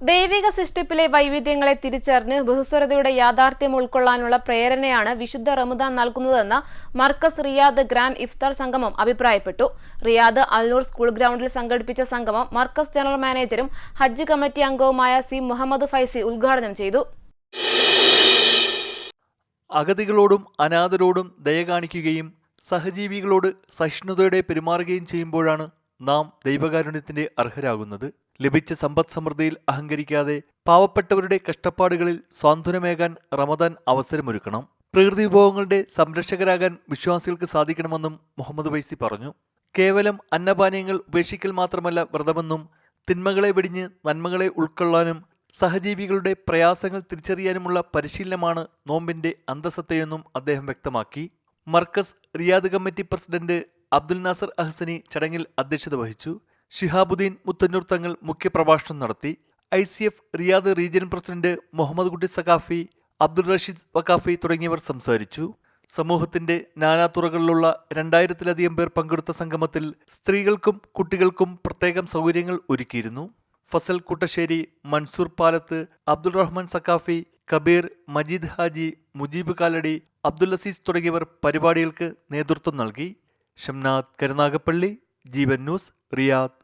ദൈവിക സൃഷ്ടിപ്പിലെ വൈവിധ്യങ്ങളെ തിരിച്ചറിഞ്ഞ് ബഹുസ്വരതയുടെ യാഥാർത്ഥ്യം ഉൾക്കൊള്ളാനുള്ള പ്രേരണയാണ് വിശുദ്ധ റമദാൻ നൽകുന്നതെന്ന് മർക്കസ് റിയാദ് ഗ്രാൻഡ് ഇഫ്താർ സംഗമം അഭിപ്രായപ്പെട്ടു. റിയാദ് അൽനൂർ സ്കൂൾ ഗ്രൗണ്ടിൽ സംഘടിപ്പിച്ച സംഗമം മർക്കസ് ജനറൽ മാനേജരും ഹജ്ജ് കമ്മിറ്റി അംഗവുമായ സി മുഹമ്മദ് ഫൈസി ഉദ്ഘാടനം ചെയ്തു. അഗതികളോടും അനാഥരോടും ദയ കാണിക്കുകയും സഹജീവികളോട് സഹിഷ്ണുതയോടെ പെരുമാറുകയും ചെയ്യുമ്പോഴാണ് നാം ദൈവകാരുണ്യത്തിന്റെ അർഹരാകുന്നത്. ലഭിച്ച സമ്പദ് സമൃദ്ധിയിൽ അഹങ്കരിക്കാതെ പാവപ്പെട്ടവരുടെ കഷ്ടപ്പാടുകളിൽ സാന്ത്വനമേകാൻ റമദാൻ അവസരമൊരുക്കണം. പ്രകൃതി വിഭവങ്ങളുടെ സംരക്ഷകരാകാൻ വിശ്വാസികൾക്ക് സാധിക്കണമെന്നും മുഹമ്മദ് ഫൈസി പറഞ്ഞു. കേവലം അന്നപാനീയങ്ങൾ ഉപേക്ഷിക്കൽ മാത്രമല്ല വ്രതമെന്നും തിന്മകളെ വെടിഞ്ഞ് നന്മകളെ ഉൾക്കൊള്ളാനും സഹജീവികളുടെ പ്രയാസങ്ങൾ തിരിച്ചറിയാനുമുള്ള പരിശീലനമാണ് നോമ്പിന്റെ അന്തസത്തയെന്നും അദ്ദേഹം വ്യക്തമാക്കി. Markaz Riyadh committee president Abdul Nasser Ahsani ചടങ്ങിൽ അധ്യക്ഷത വഹിച്ചു. ഷിഹാബുദ്ദീൻ മുത്തന്നൂർ തങ്ങൾ മുഖ്യപ്രഭാഷണം നടത്തി. ICF Riyadh region president Muhammad Kutty Saqafi, Abdul Rasheed വഖാഫി തുടങ്ങിയവർ സംസാരിച്ചു. സമൂഹത്തിന്റെ നാനാതുറകളിലുള്ള 2000-ലധികം പേർ പങ്കെടുത്ത സംഗമത്തിൽ സ്ത്രീകൾക്കും കുട്ടികൾക്കും പ്രത്യേകം സൗകര്യങ്ങൾ ഒരുക്കിയിരുന്നു. ഫസൽ കുട്ടശ്ശേരി, മൻസൂർ പാലത്ത്, അബ്ദുൾ റഹ്മാൻ സഖാഫി, കബീർ, മജീദ് ഹാജി, മുജീബ് കാലടി, അബ്ദുൽ അസീസ് തുടങ്ങിയവർ പരിപാടികൾക്ക് നേതൃത്വം നൽകി. ഷംനാദ് കരുനാഗപ്പള്ളി, ജീവൻ ന്യൂസ്, റിയാദ്.